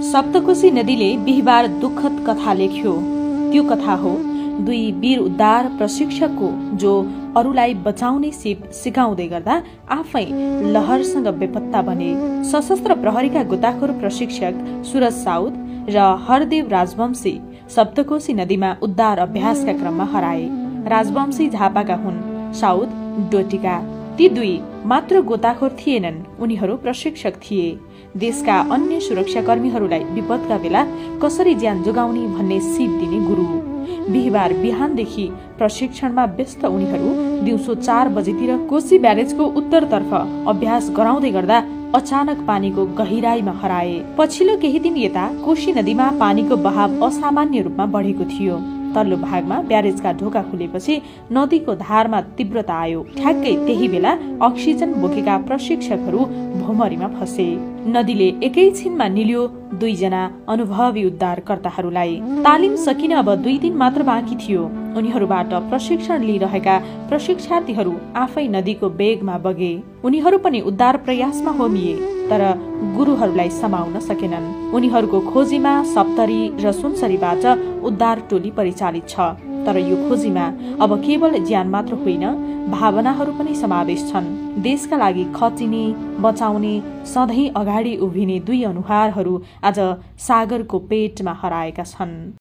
सप्तकोशी नदीले बिहिबार दुःखद कथा लेख्यो। त्यो कथा हो दुई वीर उद्धार प्रशिक्षकको जो अरूलाई बचाउने सिप सिकाउँदै गर्दा आफै लहरसँग बेपत्ता बने। सशस्त्र प्रहरीका गोताखोर प्रशिक्षक सूरज साउद र हरदेव राजवंशी सप्तकोशी नदीमा उद्धार अभ्यासका क्रममा हराए। राजवंशी झापाका हुन्, साउद डोटीका। ती दुई मात्र गोताखोर थिएनन्, उनीहरू प्रशिक्षक थिए। देशका अन्य सुरक्षाकर्मीहरूलाई विपदका बेला कसरी ज्यान जोगाउने भन्ने सिप दिने गुरु। बिहिबार बिहानदेखि प्रशिक्षणमा व्यस्त उनीहरू दिउँसो 4 बजेतिर कोशी ब्यारेजको उत्तरतर्फ अभ्यास गराउँदै गर्दा अचानक पानीको गहिराईमा हराए। पछिल्लो केही दिन यता कोशी नदीमा पानीको बहाव असामान्य रूपमा बढेको थियो। तल्लो भागमा ब्यारेजका ढोका खुलेपछि नदीको धारमा तीव्रता आयो। ठ्याक्कै त्यही बेला अक्सिजन बोकेका प्रशिक्षकहरू भोमरीमा फसे। नदीले एकैछिनमा निल्यो 2 जना अनुभवी उद्धारकर्ताहरूलाई। तालिम सकिन अब 2 दिन मात्र बाँकी थियो। उनीहरूबाट प्रशिक्षण लिइरहेका प्रशिक्षार्थीहरू आफै नदीको वेगमा बगे। उनीहरू पनि उद्धार प्रयासमा होमिए, तर गुरुहरूलाई समाउन सकेनन्। उनीहरूको खोजीमा सप्तरी र सुनसरीबाट उद्धार टोली परिचालित छ, तर यो खोजीमा अब केवल ज्यान मात्र होइन, भावनाहरू पनि समावेश छन्। देशका लागि खचिने, बचाउने, सधैँ अगाडि उभिने 2 अनुहारहरू आज सागरको पेटमा हराएका छन्।